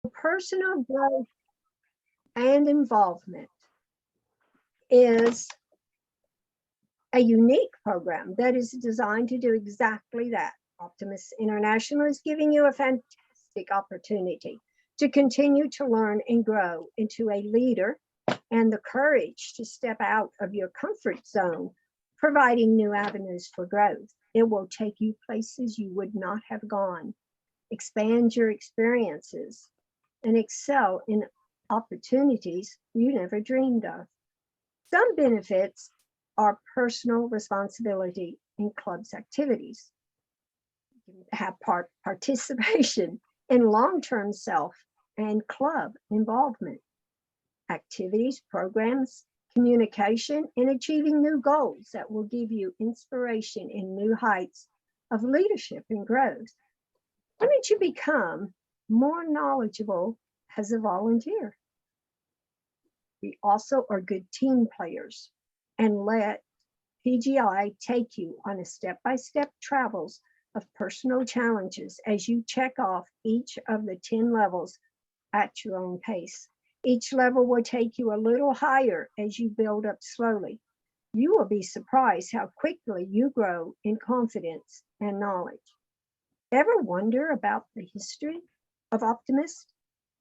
Personal growth and involvement is a unique program that is designed to do exactly that. Optimist International is giving you a fantastic opportunity to continue to learn and grow into a leader and the courage to step out of your comfort zone, providing new avenues for growth. It will take you places you would not have gone, expand your experiences, and excel in opportunities you never dreamed of. Some benefits are personal responsibility in clubs activities. You have participation in long-term self and club involvement, activities, programs, communication, and achieving new goals that will give you inspiration in new heights of leadership and growth. Why don't you become more knowledgeable as a volunteer? We also are good team players, and let PGI take you on a step-by-step travels of personal challenges as you check off each of the 10 levels at your own pace. Each level will take you a little higher as you build up slowly. You will be surprised how quickly you grow in confidence and knowledge. Ever wonder about the history of Optimist,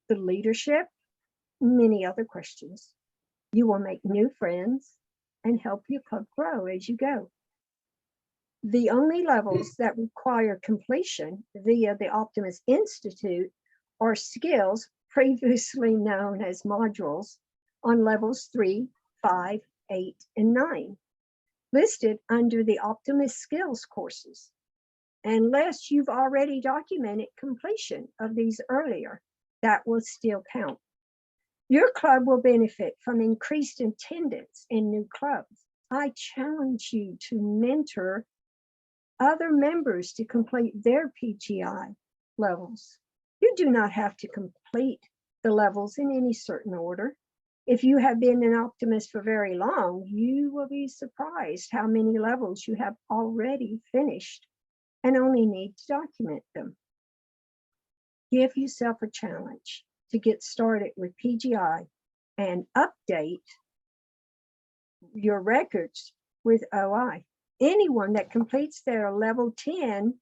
the leadership, many other questions? You will make new friends and help your club grow as you go. The only levels that require completion via the Optimist Institute are skills previously known as modules on levels 3, 5, 8, and 9, listed under the Optimist Skills courses. Unless you've already documented completion of these earlier, that will still count. Your club will benefit from increased attendance in new clubs. I challenge you to mentor other members to complete their PGI levels. You do not have to complete the levels in any certain order. If you have been an optimist for very long, you will be surprised how many levels you have already finished and only need to document them. Give yourself a challenge to get started with PGI and update your records with OI. Anyone that completes their level 10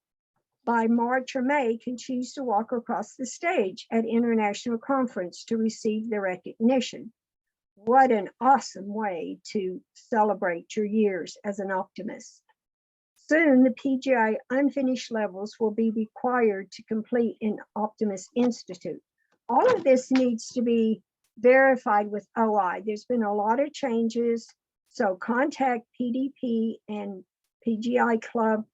by March or May can choose to walk across the stage at international conference to receive the recognition. What an awesome way to celebrate your years as an optimist. Soon, the PGI unfinished levels will be required to complete an Optimist Institute. All of this needs to be verified with OI. There's been a lot of changes, so contact PDP and PGI Club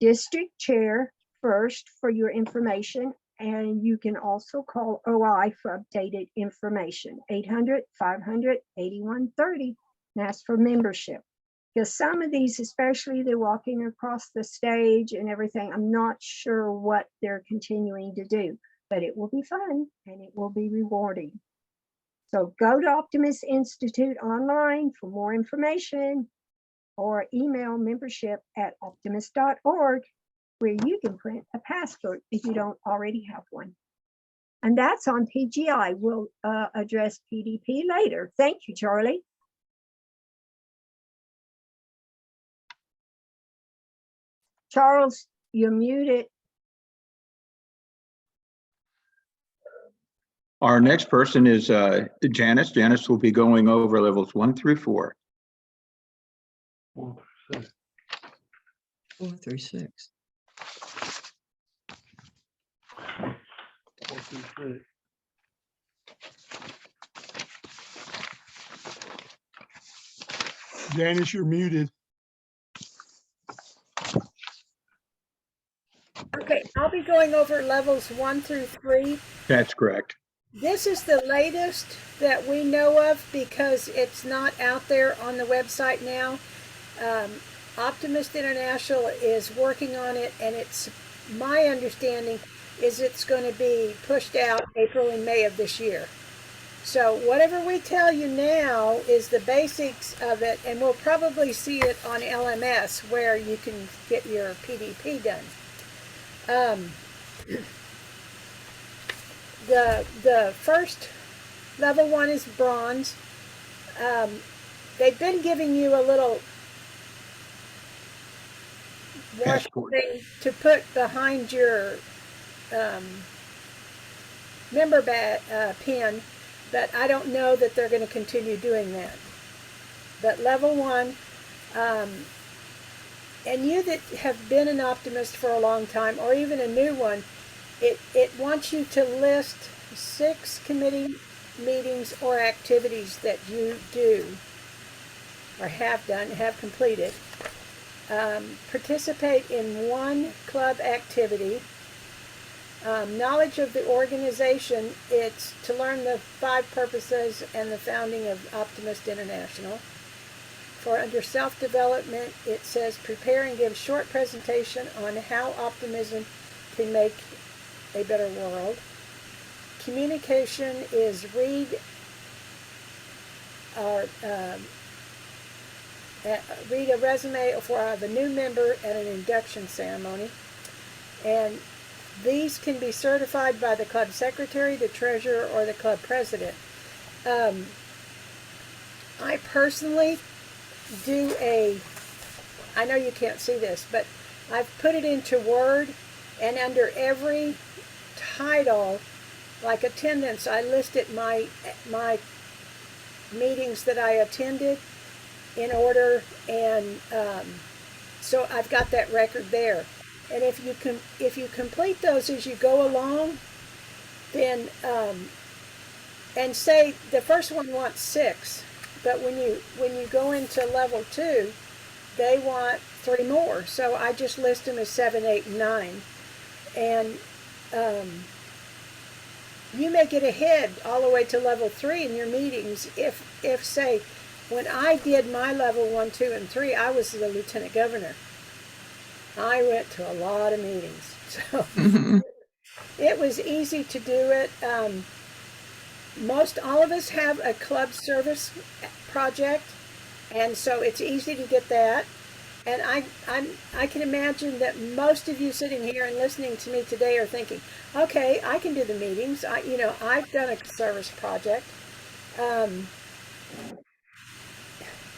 District Chair first for your information, and you can also call OI for updated information, 800-500-8130, and ask for membership. Because some of these, especially the walking across the stage and everything, I'm not sure what they're continuing to do, but it will be fun and it will be rewarding. So go to Optimist Institute online for more information, or email membership@optimist.org, where you can print a passport if you don't already have one. And that's on PGI. We'll address PDP later. Thank you, Charlie. Charles, you're muted. Our next person is Janice. Janice will be going over levels 1 through 4. 4 through 6. 4 through 6. Janice, you're muted. Okay, I'll be going over levels 1 through 3. That's correct. This is the latest that we know of because it's not out there on the website now. Optimist International is working on it, and it's my understanding is it's going to be pushed out April and May of this year. So whatever we tell you now is the basics of it, and we'll probably see it on LMS where you can get your PDP done. the first level 1 is bronze. They've been giving you a little wash Passport. thing to put behind your member pin, but I don't know that they're going to continue doing that. But level 1, and you that have been an optimist for a long time, or even a new one, it wants you to list 6 committee meetings or activities that you do or have done, have completed. Participate in 1 club activity. Knowledge of the organization, it's to learn the 5 purposes and the founding of Optimist International. For under self-development, it says prepare and give short presentation on how optimism can make a better world. Communication is read a resume for a new member at an induction ceremony. And these can be certified by the club secretary, the treasurer, or the club president. I personally do I know you can't see this, but I've put it into Word, and under every title, like attendance, I listed my meetings that I attended in order, and so I've got that record there. And if you complete those as you go along, then and say the first one wants 6, but when you go into level 2, they want 3 more. So I just list them as 7, 8, and 9, and you may get ahead all the way to level 3 in your meetings if say when I did my level 1, 2, and 3, I was the lieutenant governor. I went to a lot of meetings, so it was easy to do it. Most all of us have a club service project, and so it's easy to get that. And I can imagine that most of you sitting here and listening to me today are thinking, okay, I can do the meetings. I've done a service project.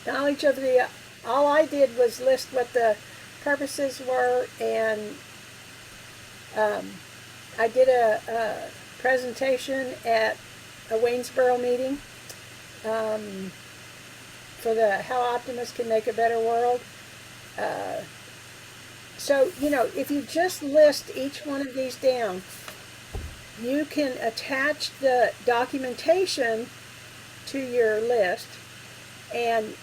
Knowledge of all I did was list what the purposes were, and I did a presentation at a Waynesboro meeting for the How Optimists Can Make a Better World. So, if you just list each one of these down, you can attach the documentation to your list and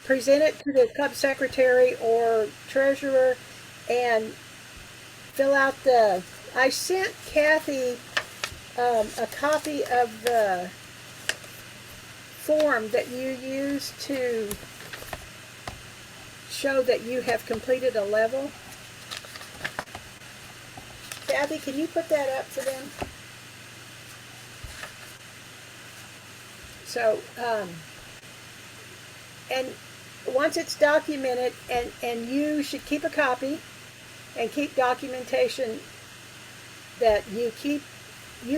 present it to the club secretary or treasurer and fill out I sent Kathy a copy of the form that you use to show that you have completed a level. Kathy, can you put that up for them? So, and once it's documented, and you should keep a copy and keep documentation that you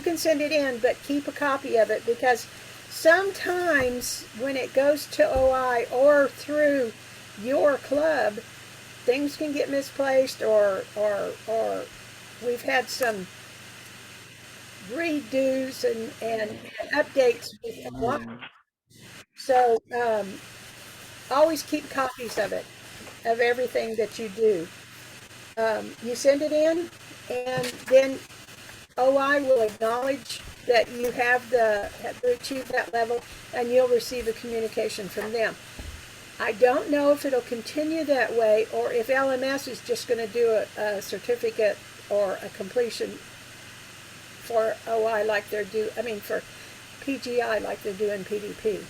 can send it in, but keep a copy of it, because sometimes when it goes to OI or through your club, things can get misplaced, or we've had some redos and updates with OI. So always keep copies of it, of everything that you do. You send it in, and then OI will acknowledge that you have achieved that level, and you'll receive a communication from them. I don't know if it'll continue that way, or if LMS is just going to do a certificate or a completion for OI like they're for PGI like they're doing PDP.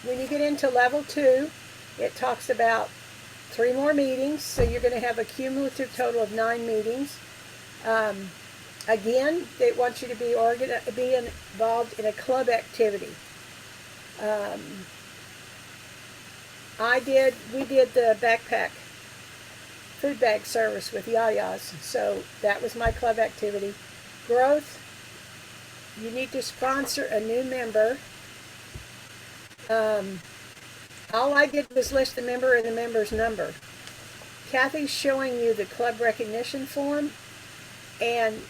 When you get into level 2, it talks about 3 more meetings, so you're going to have a cumulative total of 9 meetings. Again, they want you to be involved in a club activity. We did the backpack food bag service with Yayas. So that was my club activity. Growth, you need to sponsor a new member. All I did was list the member and the member's number. Kathy's showing you the club recognition form, and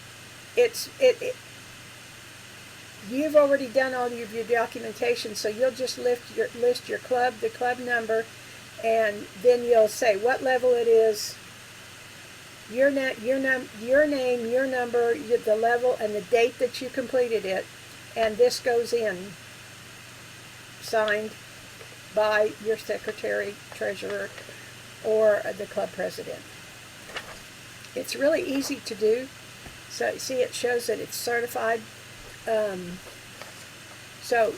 you've already done all of your documentation, so you'll just list your club, the club number, and then you'll say what level it is, your name, your number, the level, and the date that you completed it, and this goes in, signed by your secretary, treasurer, or the club president. It's really easy to do. So see, it shows that it's certified. So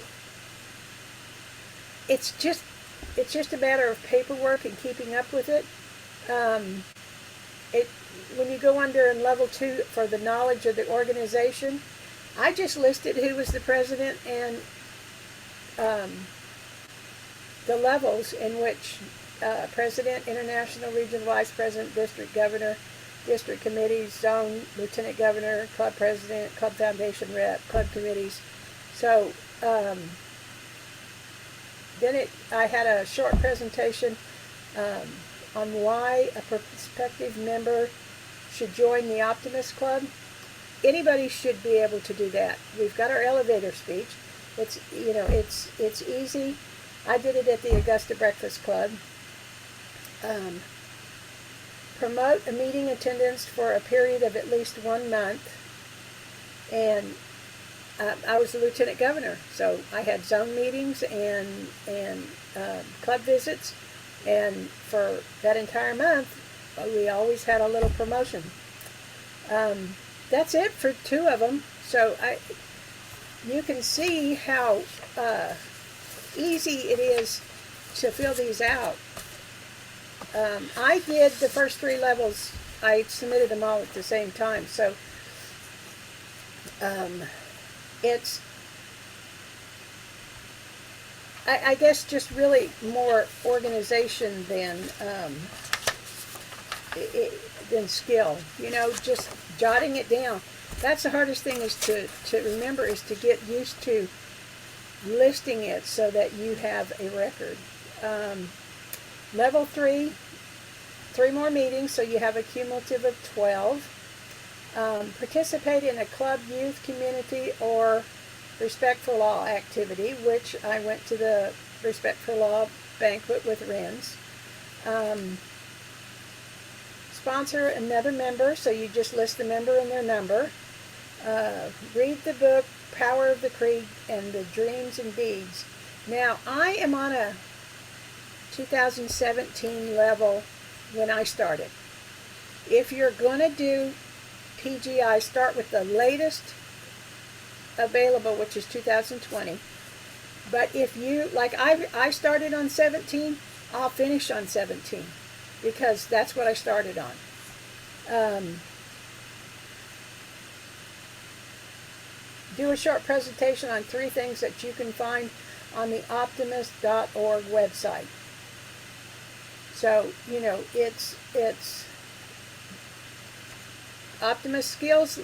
it's just a matter of paperwork and keeping up with it. When you go under in level 2 for the knowledge of the organization, I just listed who was the president and the levels in which president, international, regional vice president, district governor, district committees, zone, lieutenant governor, club president, club foundation rep, club committees. So then I had a short presentation on why a prospective member should join the Optimist Club. Anybody should be able to do that. We've got our elevator speech. It's easy. I did it at the Augusta Breakfast Club. Promote a meeting attendance for a period of at least 1 month. And I was the lieutenant governor, so I had zone meetings and club visits, and for that entire month, we always had a little promotion. That's it for 2 of them. So you can see how easy it is to fill these out. I did the first 3 levels. I submitted them all at the same time. So it's, I guess, just really more organization than skill. Just jotting it down. That's the hardest thing is to remember, is to get used to listing it so that you have a record. Level 3 more meetings, so you have a cumulative of 12. Participate in a club, youth, community, or Respect for Law activity, which I went to the Respect for Law banquet with Renz. Sponsor another member, so you just list the member and their number. Read the book, Power of the Creed and the Dreams and Deeds. Now, I am on a 2017 level when I started. If you're going to do PGI, start with the latest available, which is 2020. But if you, like I started on 17, I'll finish on 17, because that's what I started on. Do a short presentation on 3 things that you can find on the optimist.org website. So, it's Optimist skills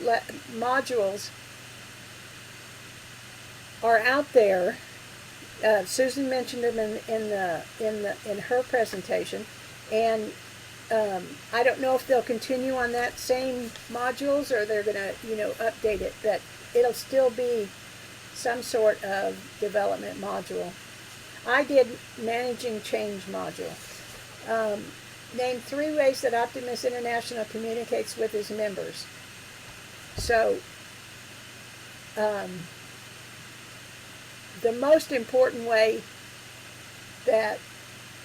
modules are out there. Susan mentioned them in her presentation, and I don't know if they'll continue on that same modules or they're going to update it, but it'll still be some sort of development module. I did managing change module. Name 3 ways that Optimist International communicates with its members. So the most important way that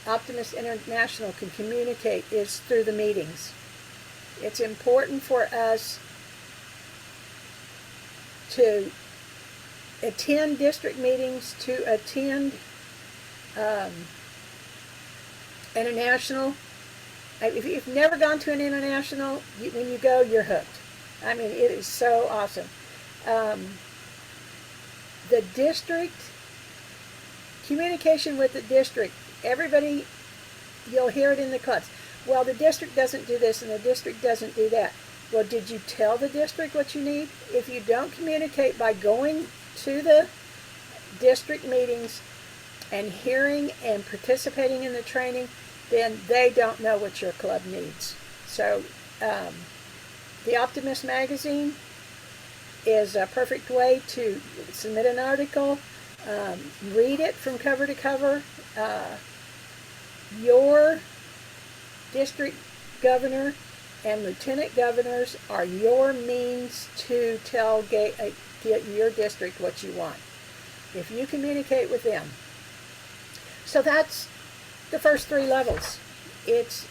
Optimist International can communicate is through the meetings. It's important for us to attend district meetings, to attend international. If you've never gone to an international, when you go, you're hooked. I mean, it is so awesome. The district, communication with the district, everybody, you'll hear it in the clubs. well, the district doesn't do this and the district doesn't do that. Well, did you tell the district what you need? If you don't communicate by going to the district meetings and hearing and participating in the training, then they don't know what your club needs. So the Optimist magazine is a perfect way to submit an article, read it from cover to cover. Your district governor and lieutenant governors are your means to tell your district what you want. If you communicate with them. So that's the first 3 levels. It's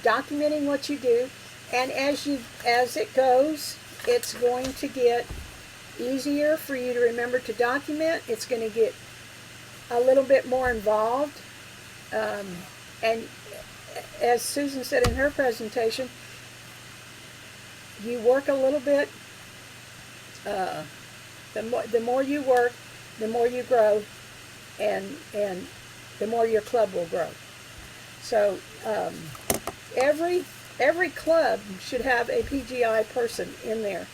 documenting what you do, and as it goes, it's going to get easier for you to remember to document. It's going to get a little bit more involved, and as Susan said in her presentation, you work a little bit. The more you work, the more you grow, and the more your club will grow. So every club should have a PGI person in there,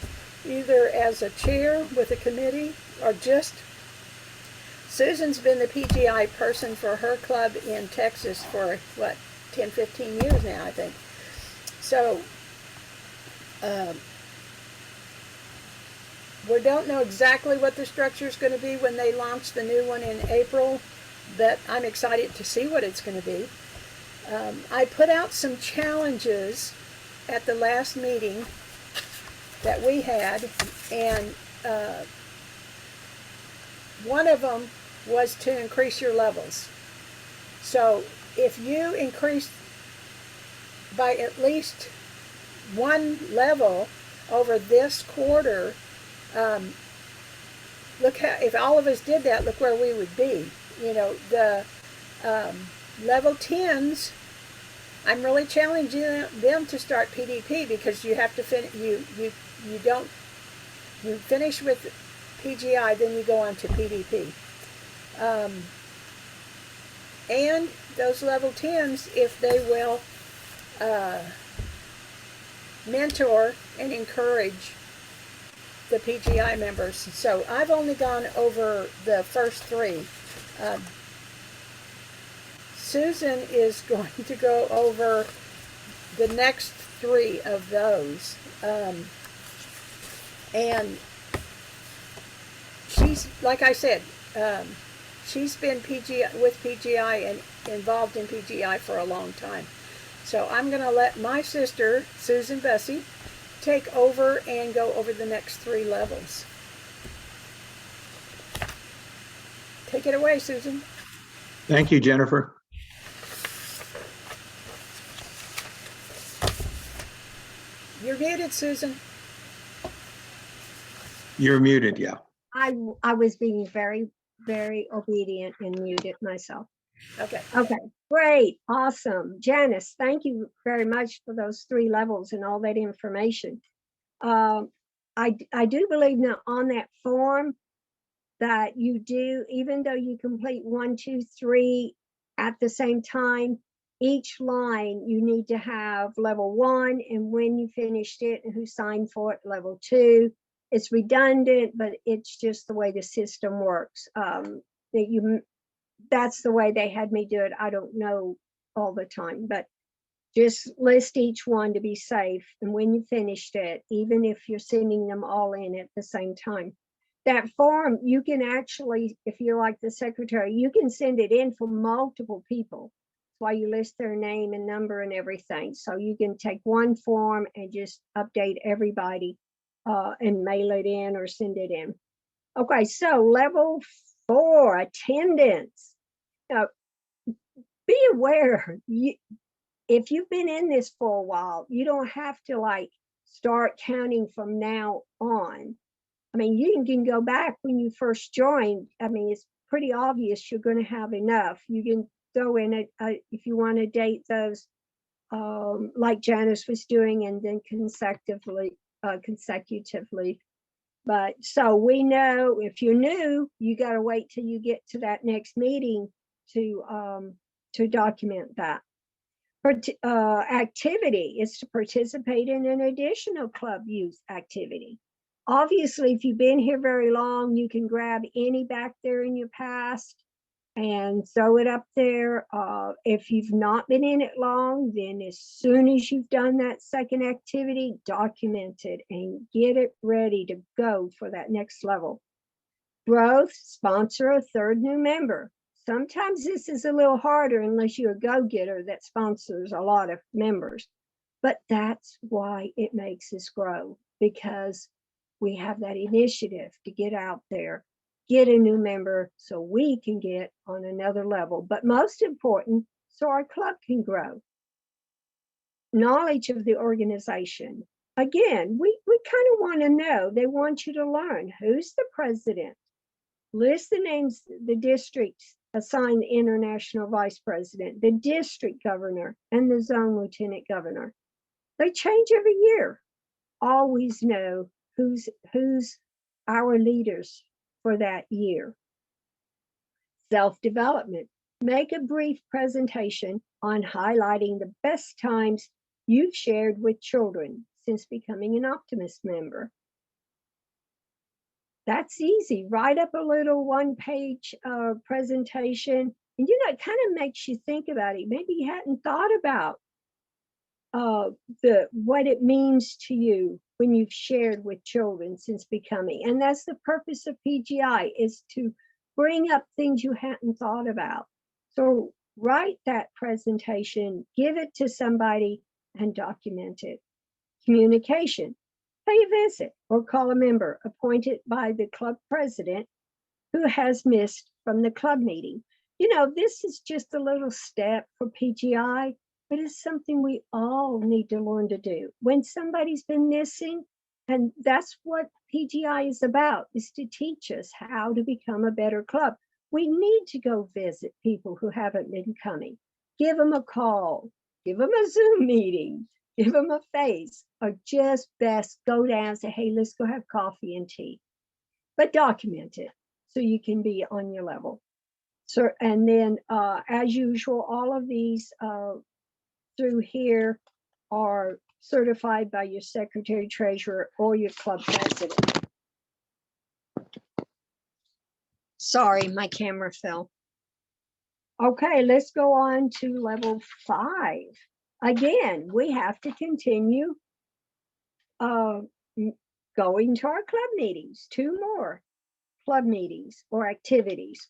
either as a chair with a committee or just. Susan's been the PGI person for her club in Texas for, 10, 15 years now, I think. So we don't know exactly what the structure is going to be when they launch the new one in April, but I'm excited to see what it's going to be. I put out some challenges at the last meeting that we had, and one of them was to increase your levels. So if you increase by at least 1 level over this quarter, look how, if all of us did that, look where we would be. You know, the level 10s, I'm really challenging them to start PDP, because you have to finish, you finish with PGI, then you go on to PDP. And those level 10s, if they will mentor and encourage the PGI members. So I've only gone over the first 3. Susan is going to go over the next 3 of those. And she's, like I said, she's been with PGI and involved in PGI for a long time. So I'm going to let my sister, Susan Bessie, take over and go over the next 3 levels. Take it away, Susan. Thank you, Jennifer. You're muted, Susan. You're muted, yeah. I was being very, very obedient and muted myself. Okay. Okay, great, awesome. Janice, thank you very much for those 3 levels and all that information. I do believe now on that form that you do, even though you complete 1, 2, 3 at the same time, each line you need to have level 1 and when you finished it and who signed for it, level 2. It's redundant, but it's just the way the system works. That's the way they had me do it. I don't know all the time, but just list each one to be safe. And when you finished it, even if you're sending them all in at the same time, that form, you can actually, if you're like the secretary, you can send it in for multiple people. That's why you list their name and number and everything. So you can take one form and just update everybody and mail it in or send it in. Okay, so level 4, attendance. Now, be aware, if you've been in this for a while, you don't have to like start counting from now on. I mean, you can go back when you first joined. I mean, it's pretty obvious you're going to have enough. You can go in it if you want to date those like Janice was doing, and then consecutively. But so we know if you're new, you got to wait till you get to that next meeting to document that. Activity is to participate in an additional club use activity. Obviously, if you've been here very long, you can grab any back there in your past and throw it up there. If you've not been in it long, then as soon as you've done that second activity, document it and get it ready to go for that next level. Growth, sponsor a third new member. Sometimes this is a little harder unless you're a go-getter that sponsors a lot of members, but that's why it makes us grow, because we have that initiative to get out there, get a new member so we can get on another level. But most important, so our club can grow. Knowledge of the organization. Again, we kind of want to know, they want you to learn who's the president. List the names, the districts assign the international vice president, the district governor, and the zone lieutenant governor. They change every year. Always know who's our leaders for that year. Self-development. Make a brief presentation on highlighting the best times you've shared with children since becoming an Optimist member. That's easy. Write up a little one-page presentation, and it kind of makes you think about it. Maybe you hadn't thought about what it means to you when you've shared with children since becoming. And that's the purpose of PGI, is to bring up things you hadn't thought about. So write that presentation, give it to somebody, and document it. Communication. Pay a visit or call a member appointed by the club president who has missed from the club meeting. This is just a little step for PGI, but it's something we all need to learn to do. When somebody's been missing, and that's what PGI is about, is to teach us how to become a better club. We need to go visit people who haven't been coming. Give them a call, give them a Zoom meeting, give them a face, or just best go down and say, hey, let's go have coffee and tea. But document it so you can be on your level. So, and then as usual, all of these through here are certified by your secretary treasurer or your club president. Sorry, my camera fell. Okay, let's go on to level 5. Again, we have to continue going to our club meetings, 2 more club meetings or activities.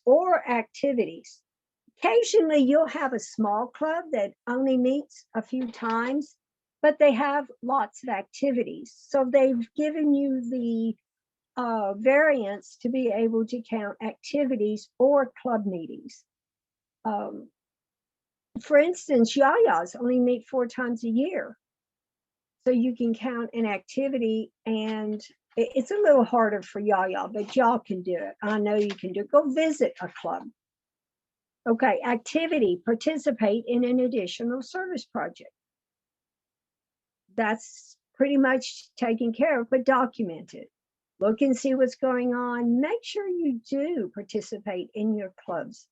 Occasionally you'll have a small club that only meets a few times, but they have lots of activities. So they've given you the variance to be able to count activities or club meetings. For instance, Yayas only meet 4 times a year. So you can count an activity, and it's a little harder for Yaya, but y'all can do it. I know you can do it. Go visit a club. Okay, activity, participate in an additional service project. That's pretty much taken care of, but document it. Look and see what's going on. Make sure you do participate in your club's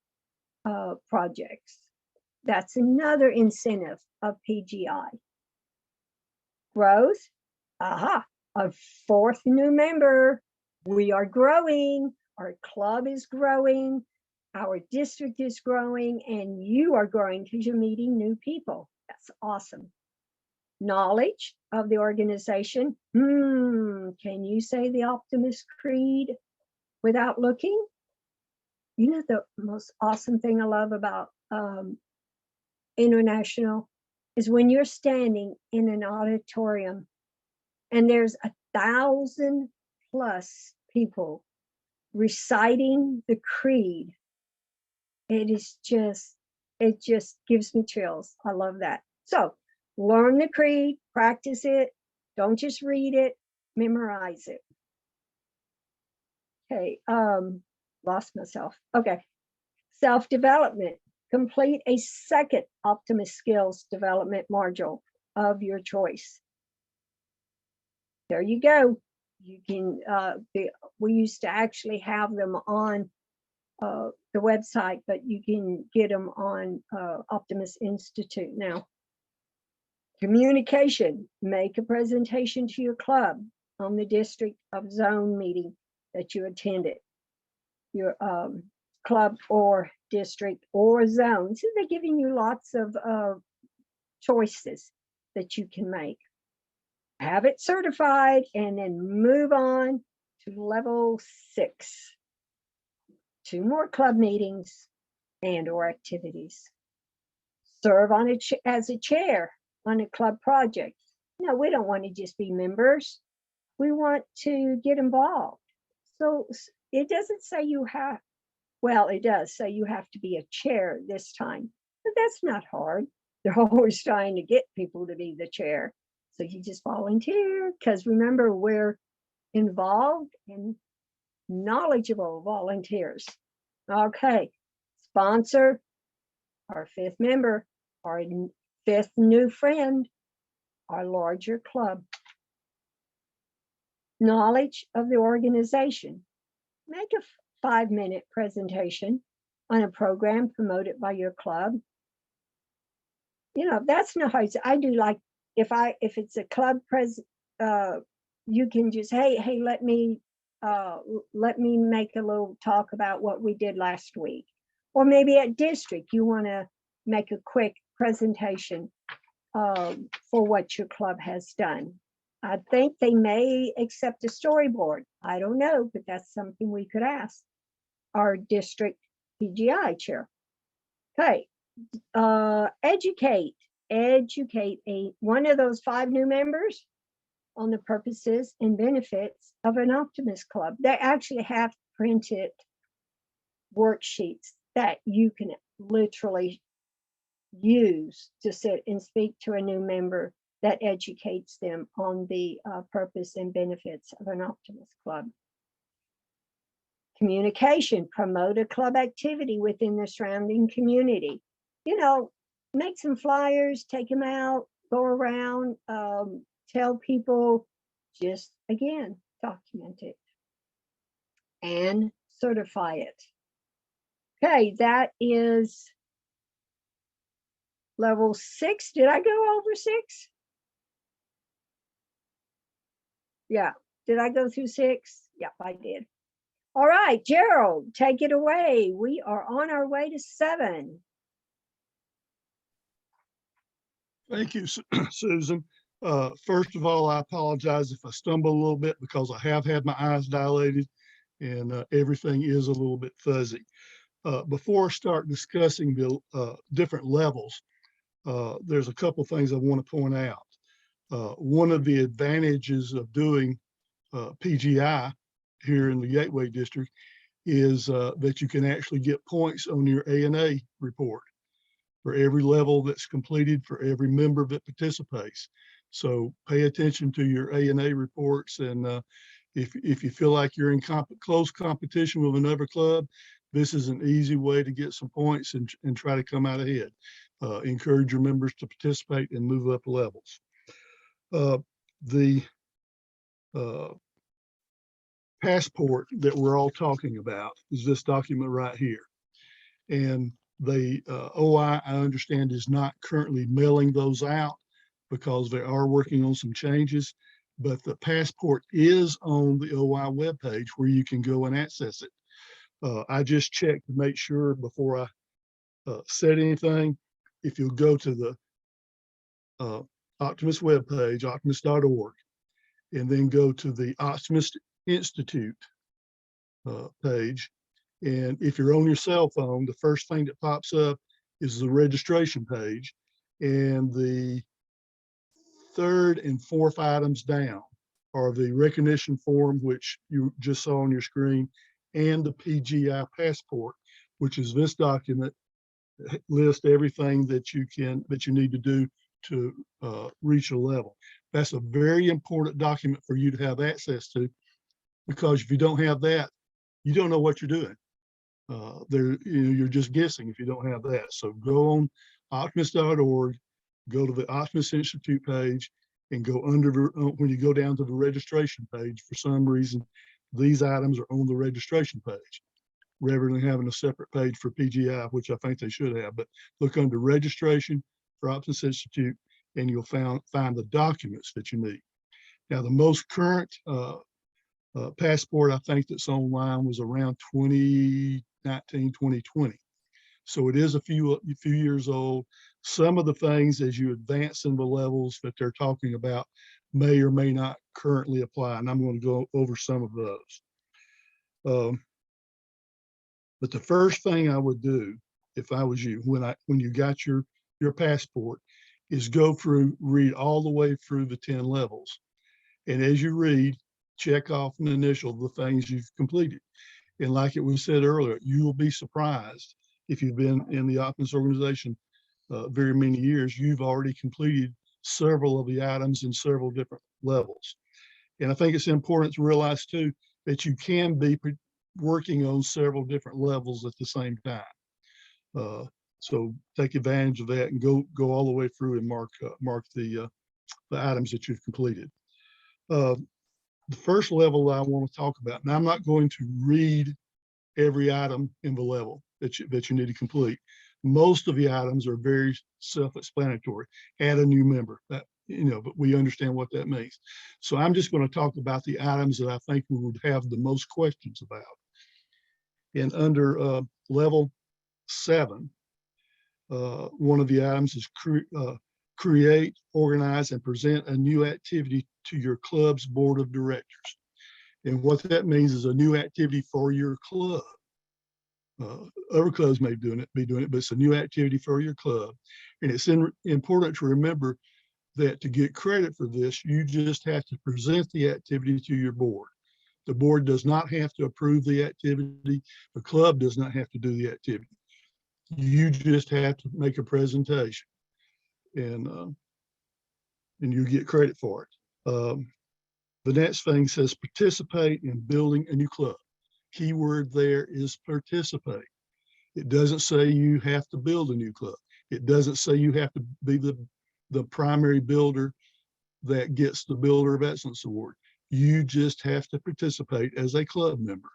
projects. That's another incentive of PGI. Growth, a 4th new member. We are growing, our club is growing, our district is growing, and you are growing because you're meeting new people. That's awesome. Knowledge of the organization. Can you say the Optimist Creed without looking? The most awesome thing I love about International is when you're standing in an auditorium and there's 1,000+ people reciting the creed. It just gives me chills. I love that. So learn the creed, practice it. Don't just read it, memorize it. Okay, lost myself. Okay, self-development. Complete a second Optimist Skills development module of your choice. There you go. You can, we used to actually have them on the website, but you can get them on Optimist Institute now. Communication, make a presentation to your club on the district of zone meeting that you attended. Your club or district or zone. So they're giving you lots of choices that you can make. Have it certified and then move on to level 6. 2 more club meetings and or activities. Serve on as a chair on a club project. No, we don't want to just be members. We want to get involved. So it doesn't say you have, well, it does say you have to be a chair this time, but that's not hard. They're always trying to get people to be the chair. So you just volunteer, because remember, we're involved and knowledgeable volunteers. Okay, sponsor our 5th member, our 5th new friend, our larger club. Knowledge of the organization. Make a 5-minute presentation on a program promoted by your club. You know, that's not hard. I do like, if it's a club you can just, hey, let me make a little talk about what we did last week. Or maybe at district, you want to make a quick presentation for what your club has done. I think they may accept a storyboard. I don't know, but that's something we could ask our district PGI chair. Okay, educate one of those 5 new members on the purposes and benefits of an Optimist Club. They actually have printed worksheets that you can literally use to sit and speak to a new member that educates them on the purpose and benefits of an Optimist Club. Communication, promote a club activity within the surrounding community. You know, make some flyers, take them out, go around, tell people, just again, document it and certify it. Okay, that is level 6. Did I go over 6? Yeah, did I go through 6? Yep, I did. All right, Gerald, take it away. We are on our way to 7. Thank you, Susan. First of all, I apologize if I stumble a little bit because I have had my eyes dilated and everything is a little bit fuzzy. Before I start discussing the different levels, there's a couple things I want to point out. One of the advantages of doing PGI here in the Gateway District is that you can actually get points on your ANA report for every level that's completed, for every member that participates. So pay attention to your ANA reports, and if you feel like you're in close competition with another club, this is an easy way to get some points and try to come out ahead. Encourage your members to participate and move up levels. The passport that we're all talking about is this document right here. And the OI, I understand, is not currently mailing those out because they are working on some changes, but the passport is on the OI webpage where you can go and access it. I just checked to make sure before I said anything. If you'll go to the Optimist webpage, optimist.org, and then go to the Optimist Institute page. And if you're on your cell phone, the first thing that pops up is the registration page. And the 3rd and 4th items down are the recognition form, which you just saw on your screen, and the PGI passport, which is this document that lists everything that you need to do to reach a level. That's a very important document for you to have access to, because if you don't have that, you don't know what you're doing. You're just guessing if you don't have that. So go on optimist.org, go to the Optimist Institute page, and go when you go down to the registration page, for some reason, these items are on the registration page, rather than having a separate page for PGI, which I think they should have. But look under registration for Optimist Institute, and you'll find the documents that you need. Now, the most current passport I think that's online was around 2019, 2020. So it is a few years old. Some of the things as you advance in the levels that they're talking about may or may not currently apply, and I'm going to go over some of those. But the first thing I would do if I was you, when you got your passport, is go through, read all the way through the 10 levels. And as you read, check off and initial the things you've completed. And like it was said earlier, you will be surprised if you've been in the Optimist organization very many years, you've already completed several of the items in several different levels. And I think it's important to realize too, that you can be working on several different levels at the same time. So take advantage of that and go all the way through and mark the items that you've completed. The first level I want to talk about, now I'm not going to read every item in the level that you need to complete. Most of the items are very self-explanatory. Add a new member, but we understand what that means. So I'm just going to talk about the items that I think we would have the most questions about. And under level 7, one of the items is create, organize, and present a new activity to your club's board of directors. And what that means is a new activity for your club. Other clubs may be doing it, but it's a new activity for your club. And it's important to remember that to get credit for this, you just have to present the activity to your board. The board does not have to approve the activity. The club does not have to do the activity. You just have to make a presentation, and you get credit for it. The next thing says participate in building a new club. Keyword there is participate. It doesn't say you have to build a new club. It doesn't say you have to be the primary builder that gets the Builder of Excellence Award. You just have to participate as a club member.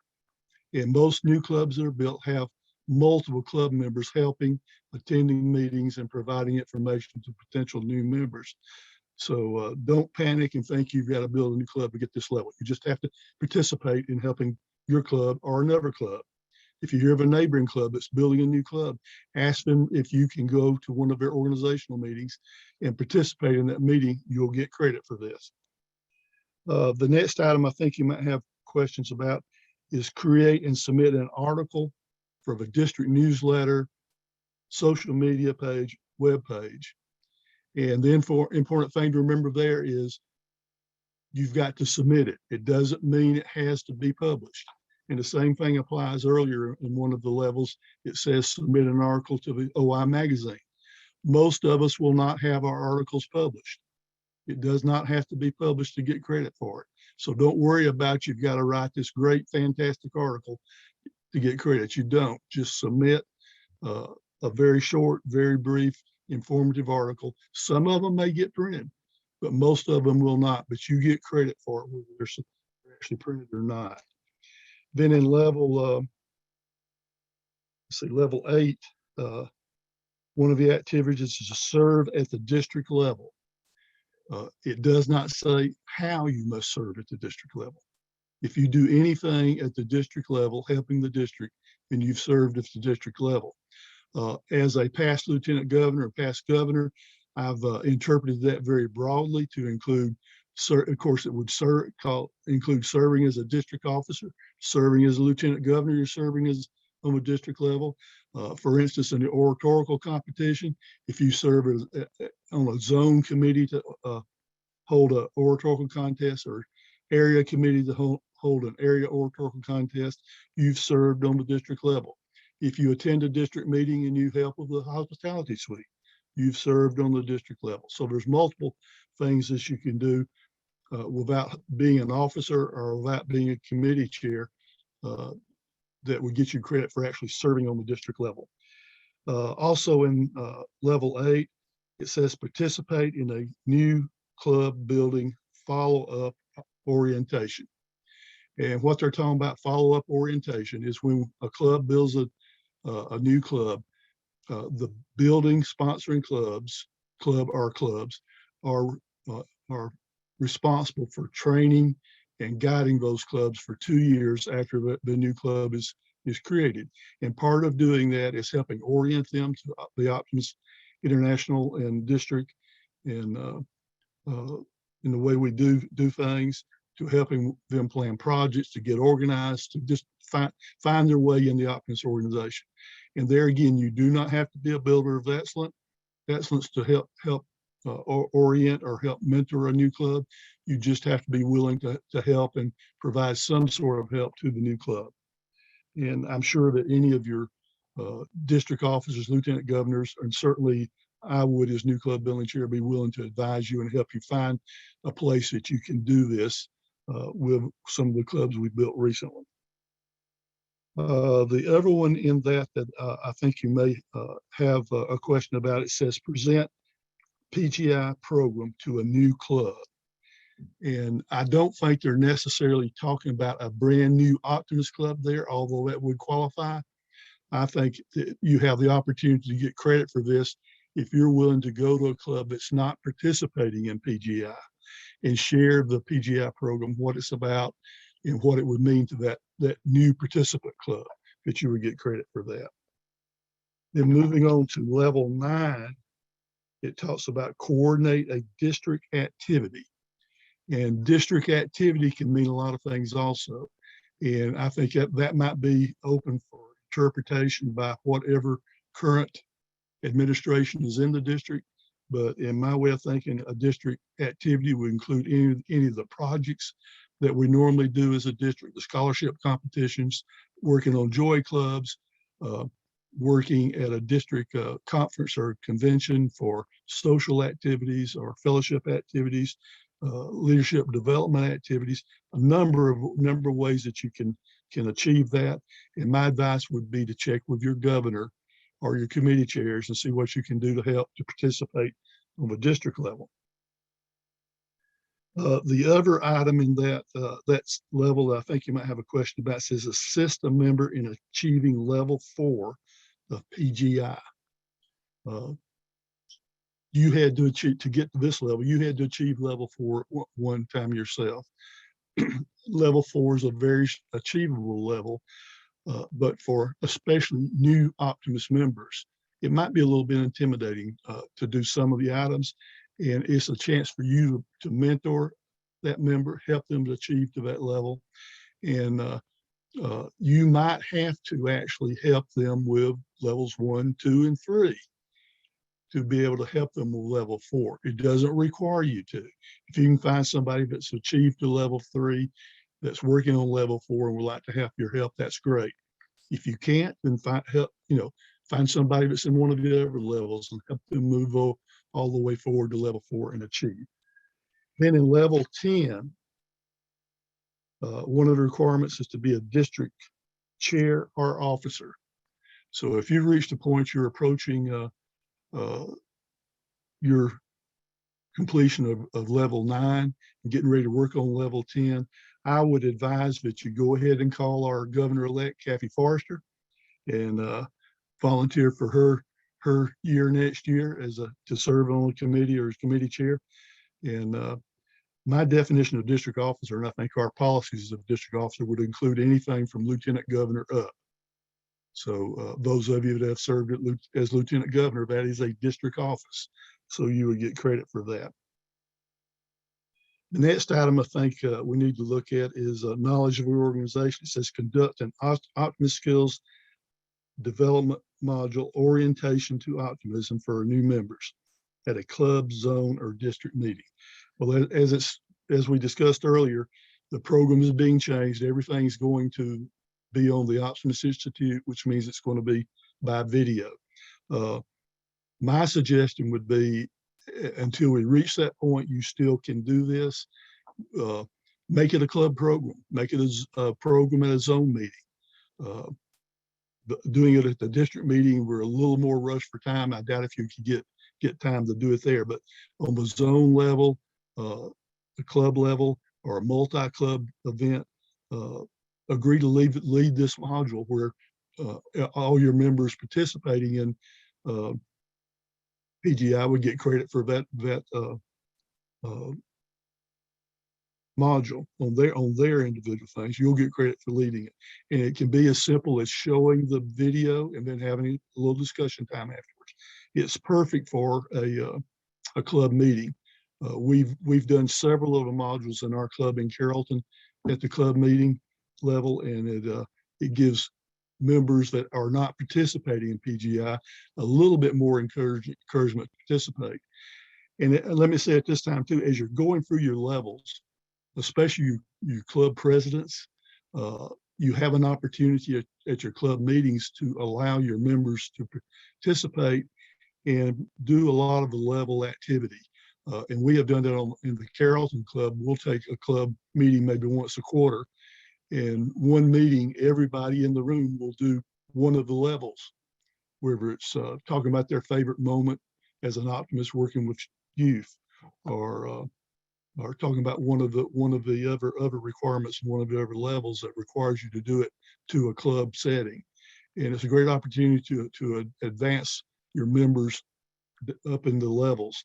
And most new clubs that are built have multiple club members helping, attending meetings, and providing information to potential new members. So don't panic and think you've got to build a new club to get this level. You just have to participate in helping your club or another club. If you hear of a neighboring club that's building a new club, ask them if you can go to one of their organizational meetings and participate in that meeting. You'll get credit for this. The next item I think you might have questions about is create and submit an article for the district newsletter, social media page, web page. And the important thing to remember there is you've got to submit it. It doesn't mean it has to be published. And the same thing applies earlier in one of the levels. It says submit an article to the OI magazine. Most of us will not have our articles published. It does not have to be published to get credit for it. So don't worry about you've got to write this great, fantastic article to get credit. You don't. Just submit a very short, very brief, informative article. Some of them may get printed, but most of them will not. But you get credit for it whether they're actually printed or not. Then in level 8, one of the activities is to serve at the district level. It does not say how you must serve at the district level. If you do anything at the district level, helping the district, then you've served at the district level. As a past lieutenant governor or past governor, I've interpreted that very broadly to include, of course, it would include serving as a district officer, serving as a lieutenant governor, you're serving as on a district level. For instance, in the oratorical competition, if you serve on a zone committee to hold an oratorical contest or area committee to hold an area oratorical contest, you've served on the district level. If you attend a district meeting and you help with the hospitality suite, you've served on the district level. So there's multiple things that you can do without being an officer or without being a committee chair that would get you credit for actually serving on the district level. Also in level 8, it says participate in a new club building follow-up orientation. And what they're talking about follow-up orientation is when a club builds a new club, the building sponsoring clubs club or clubs are responsible for training and guiding those clubs for 2 years after the new club is created. And part of doing that is helping orient them to the Optimus International and district and in the way we do things, to helping them plan projects, to get organized, to just find their way in the Optimus organization. And there again, you do not have to be a builder of excellence to help orient or help mentor a new club. You just have to be willing to help and provide some sort of help to the new club. And I'm sure that any of your district officers, lieutenant governors, and certainly I would, as new club building chair, be willing to advise you and help you find a place that you can do this with some of the clubs we built recently. The other one in that I think you may have a question about, it says present PGI program to a new club. And I don't think they're necessarily talking about a brand new Optimus club there, although that would qualify. I think that you have the opportunity to get credit for this if you're willing to go to a club that's not participating in PGI and share the PGI program, what it's about and what it would mean to that new participant club, that you would get credit for that. Then moving on to level 9, it talks about coordinate a district activity. And district activity can mean a lot of things also. And I think that might be open for interpretation by whatever current administration is in the district. But in my way of thinking, a district activity would include any of the projects that we normally do as a district, the scholarship competitions, working on joy clubs, working at a district conference or convention for social activities or fellowship activities, leadership development activities, a number of ways that you can achieve that. And my advice would be to check with your governor or your committee chairs and see what you can do to help to participate on the district level. The other item in that level that I think you might have a question about says assist a member in achieving level 4 of PGI. You had to achieve, to get to this level, you had to achieve level 4 one time yourself. Level 4 is a very achievable level, but for especially new Optimus members, it might be a little bit intimidating to do some of the items. And it's a chance for you to mentor that member, help them to achieve to that level. And you might have to actually help them with levels 1, 2, and 3 to be able to help them with level 4. It doesn't require you to. If you can find somebody that's achieved to level 3, that's working on level 4 and would like to have your help, that's great. If you can't, then find somebody that's in one of the other levels and help them move all the way forward to level 4 and achieve. Then in level 10, one of the requirements is to be a district chair or officer. So if you've reached a point you're approaching your completion of level 9 and getting ready to work on level 10, I would advise that you go ahead and call our governor-elect, Kathy Forrester, and volunteer for her year next year to serve on a committee or as committee chair. And my definition of district officer, and I think our policies of district officer, would include anything from lieutenant governor up. So those of you that have served as lieutenant governor, that is a district office. So you would get credit for that. The next item I think we need to look at is knowledge of your organization. It says conduct an Optimus skills development module orientation to optimism for our new members at a club, zone, or district meeting. Well, as we discussed earlier, the program is being changed. Everything's going to be on the Optimus Institute, which means it's going to be by video. My suggestion would be, until we reach that point, you still can do this. Make it a club program. Make it a program at a zone meeting. Doing it at the district meeting, we're a little more rushed for time. I doubt if you could get time to do it there, but on the zone level, the club level, or a multi-club event, agree to lead this module where all your members participating in PGI would get credit for that module on their individual things. You'll get credit for leading it. And it can be as simple as showing the video and then having a little discussion time afterwards. It's perfect for a club meeting. We've done several of the modules in our club in Carrollton at the club meeting level, and it gives members that are not participating in PGI a little bit more encouragement to participate. And let me say at this time too, as you're going through your levels, especially you club presidents, you have an opportunity at your club meetings to allow your members to participate and do a lot of the level activity. And we have done that in the Carrollton Club. We'll take a club meeting maybe once a quarter, and one meeting, everybody in the room will do one of the levels, whether it's talking about their favorite moment as an optimist working with youth, or talking about one of the other requirements, one of the other levels that requires you to do it to a club setting. And it's a great opportunity to advance your members up in the levels,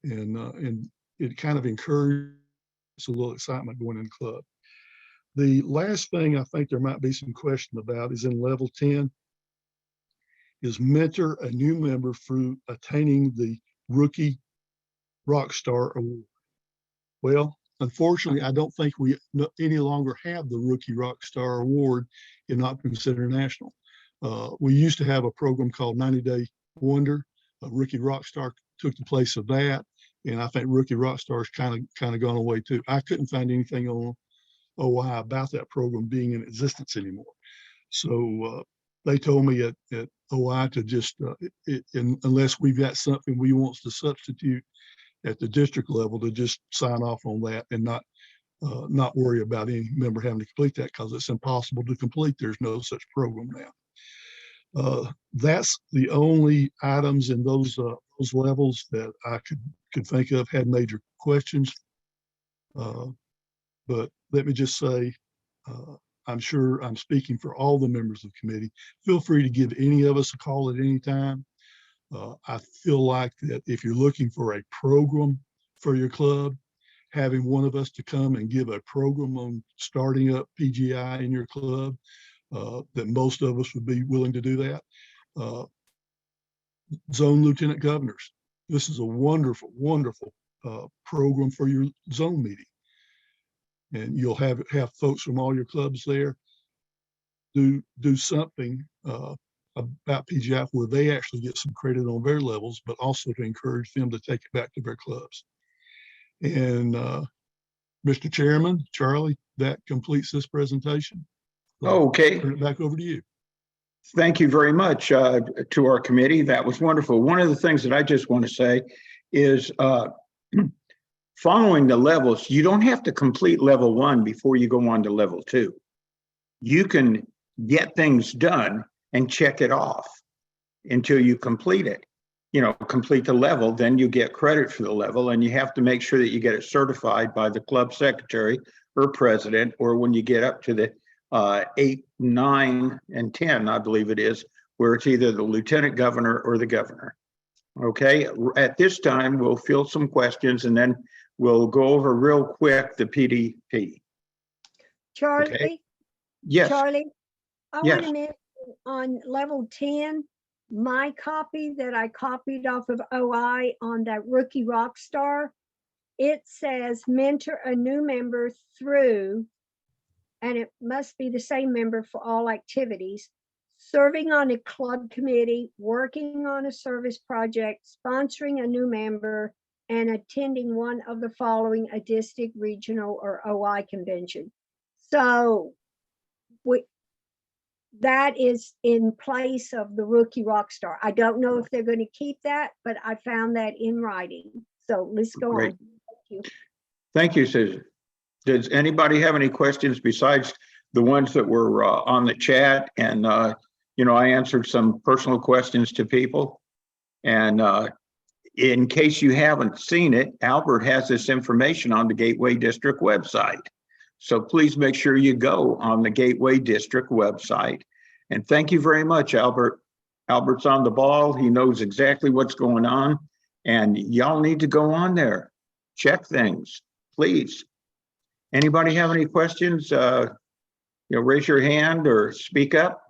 and it kind of encourages a little excitement going in the club. The last thing I think there might be some question about is in level 10, is mentor a new member through attaining the Rookie Rockstar Award. Well, unfortunately, I don't think we any longer have the Rookie Rockstar Award in Optimist International. We used to have a program called 90 Day Wonder. Rookie Rockstar took the place of that, and I think Rookie Rockstar has kind of gone away too. I couldn't find anything on OI about that program being in existence anymore. So they told me at OI to just, unless we've got something we want to substitute at the district level, to just sign off on that and not worry about any member having to complete that, because it's impossible to complete. There's no such program now. That's the only items in those levels that I could think of had major questions. But let me just say, I'm sure I'm speaking for all the members of the committee. Feel free to give any of us a call at any time. I feel like that if you're looking for a program for your club, having one of us to come and give a program on starting up PGI in your club, that most of us would be willing to do that. Zone lieutenant governors, this is a wonderful, wonderful program for your zone meeting. And you'll have folks from all your clubs there do something about PGI where they actually get some credit on their levels, but also to encourage them to take it back to their clubs. And Mr. Chairman, Charlie, that completes this presentation. So Okay. turn it back over to you. Thank you very much to our committee. That was wonderful. One of the things that I just want to say is following the levels, you don't have to complete level 1 before you go on to level 2. You can get things done and check it off until you complete it. You know, complete the level, then you get credit for the level, and you have to make sure that you get it certified by the club secretary or president, or when you get up to the 8, 9, and 10, I believe it is, where it's either the lieutenant governor or the governor. Okay, at this time, we'll field some questions and then we'll go over real quick the PDP. Charlie? Okay. Yes. Charlie, I Yes. want to mention on level 10, my copy that I copied off of OI on that Rookie Rockstar, it says mentor a new member through, and it must be the same member for all activities, serving on a club committee, working on a service project, sponsoring a new member, and attending one of the following: a district, regional, or OI convention. So that is in place of the Rookie Rockstar. I don't know if they're going to keep that, but I found that in writing. So let's go Great. on. Thank you. Thank you, Susan. Does anybody have any questions besides the ones that were on the chat? And, you know, I answered some personal questions to people. And in case you haven't seen it, Albert has this information on the Gateway District website. So please make sure you go on the Gateway District website. And thank you very much, Albert. Albert's on the ball. He knows exactly what's going on. And y'all need to go on there, check things, please. Anybody have any questions? Raise your hand or speak up.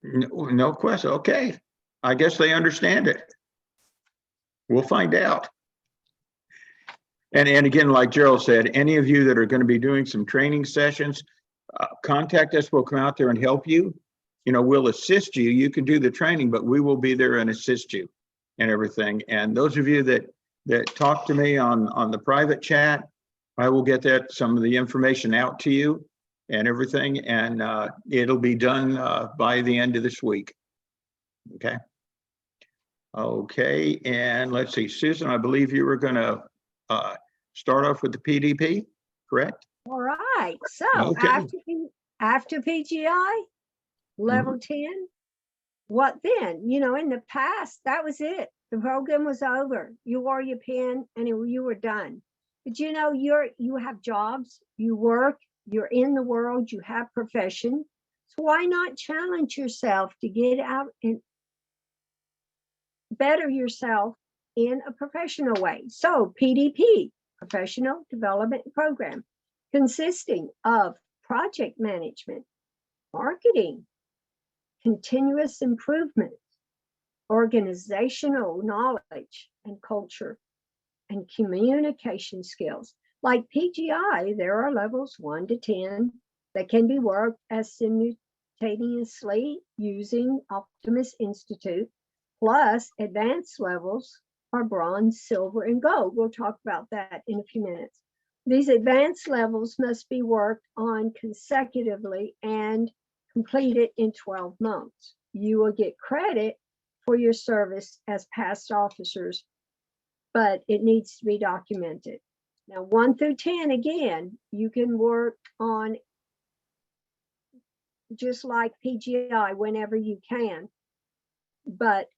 No question. Okay. I guess they understand it. We'll find out. And again, like Gerald said, any of you that are going to be doing some training sessions, contact us. We'll come out there and help you. We'll assist you. You can do the training, but we will be there and assist you and everything. And those of you that talk to me on the private chat, I will get some of the information out to you and everything, and it'll be done by the end of this week. Okay, and let's see, Susan, I believe you were going to start off with the PDP, correct? All right, so Okay. after PGI, level 10, what then? In the past, that was it. The program was over. You wore your pin and you were done. But you have jobs, you work, you're in the world, you have profession. So why not challenge yourself to get out and better yourself in a professional way? So PDP, Professional Development Program, consisting of project management, marketing, continuous improvement, organizational knowledge and culture, and communication skills. Like PGI, there are levels 1 to 10 that can be worked as simultaneously using Optimus Institute, plus advanced levels are bronze, silver, and gold. We'll talk about that in a few minutes. These advanced levels must be worked on consecutively and completed in 12 months. You will get credit for your service as past officers, but it needs to be documented. Now, 1 through 10, again, you can work on just like PGI whenever you can. But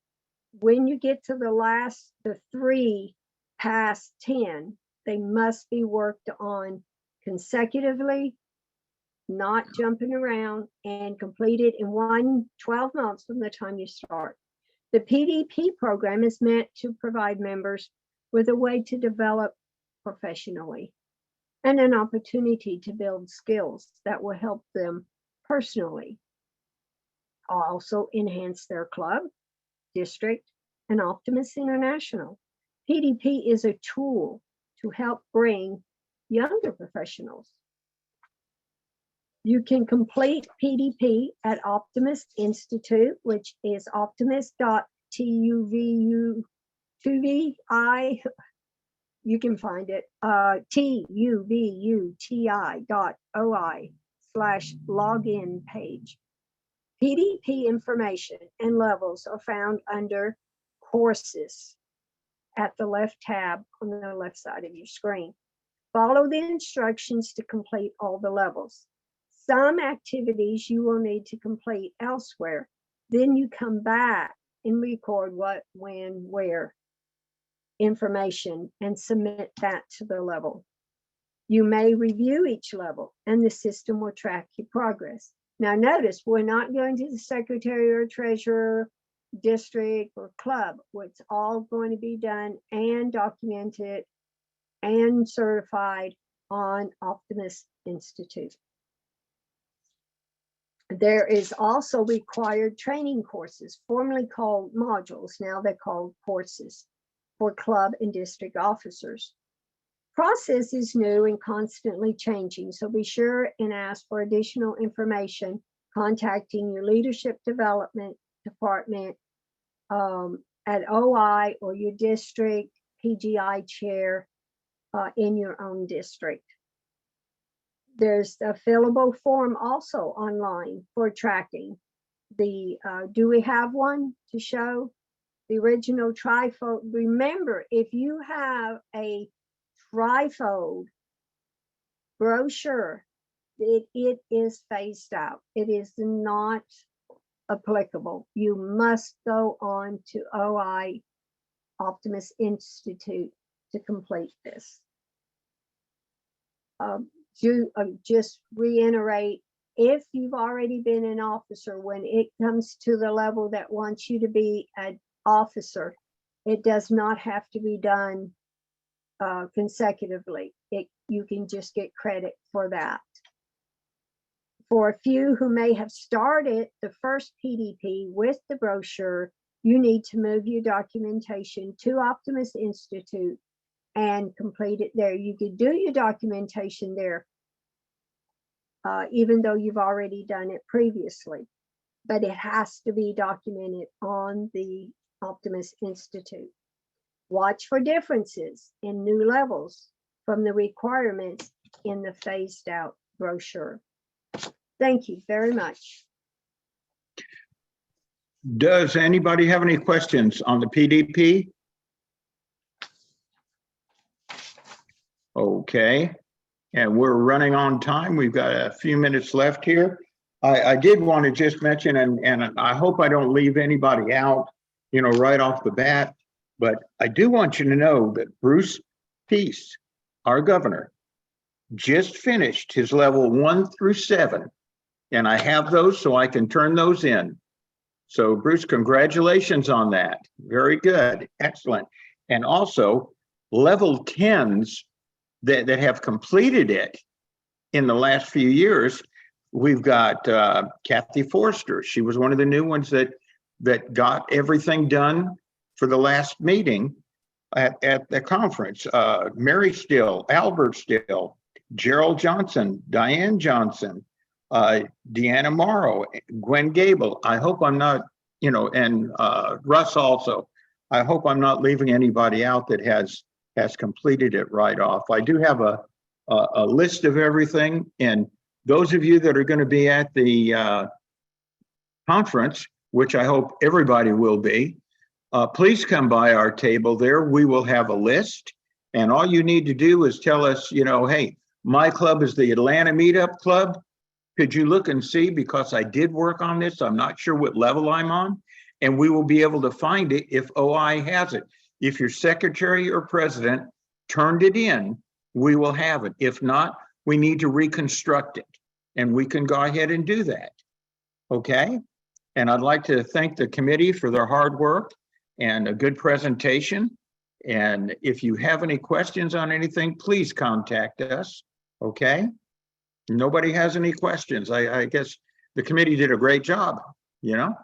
when you get to the 3 past 10, they must be worked on consecutively, not jumping around, and completed in 12 months from the time you start. The PDP program is meant to provide members with a way to develop professionally and an opportunity to build skills that will help them personally, also enhance their club, district, and Optimus International. PDP is a tool to help bring younger professionals. You can complete PDP at Optimus Institute, which is optimus.tuvuti. You can find it, tuvuti.oi/login page. PDP information and levels are found under courses at the left tab on the left side of your screen. Follow the instructions to complete all the levels. Some activities you will need to complete elsewhere. Then you come back and record what, when, where information and submit that to the level. You may review each level and the system will track your progress. Now notice, we're not going to the secretary or treasurer, district or club. It's all going to be done and documented and certified on Optimus Institute. There is also required training courses, formerly called modules. Now they're called courses for club and district officers. Process is new and constantly changing, so be sure and ask for additional information, contacting your leadership development department at OI or your district PGI chair in your own district. There's a fillable form also online for tracking. Do we have one to show? The original trifold. Remember, if you have a trifold brochure, it is phased out. It is not applicable. You must go on to OI Optimus Institute to complete this. Just reiterate, if you've already been an officer, when it comes to the level that wants you to be an officer, it does not have to be done consecutively. You can just get credit for that. For a few who may have started the first PDP with the brochure, you need to move your documentation to Optimist Institute and complete it there. You could do your documentation there, even though you've already done it previously, but it has to be documented on the Optimist Institute. Watch for differences in new levels from the requirements in the phased out brochure. Thank you very much. Does anybody have any questions on the PDP? Okay, and we're running on time. We've got a few minutes left here. I did want to just mention, and I hope I don't leave anybody out, you know, right off the bat, but I do want you to know that Bruce Peace, our governor, just finished his level 1 through 7, and I have those so I can turn those in. So Bruce, congratulations on that. Very good, excellent. And also level 10s that have completed it in the last few years. We've got Kathy Forster. She was one of the new ones that got everything done for the last meeting at the conference. Mary Still, Albert Still, Gerald Johnson, Diane Johnson, Deanna Morrow, Gwen Gable. I hope I'm not, you know, and Russ also. I hope I'm not leaving anybody out that has completed it right off. I do have a list of everything, and those of you that are going to be at the conference, which I hope everybody will be, please come by our table there. We will have a list, and all you need to do is tell us, you know, hey, my club is the Atlanta Meetup Club. Could you look and see, because I did work on this, I'm not sure what level I'm on, and we will be able to find it if OI has it. If your secretary or president turned it in, we will have it. If not, we need to reconstruct it, and we can go ahead and do that. Okay? And I'd like to thank the committee for their hard work and a good presentation. And if you have any questions on anything, please contact us. Okay? Nobody has any questions. I guess the committee did a great job, you know?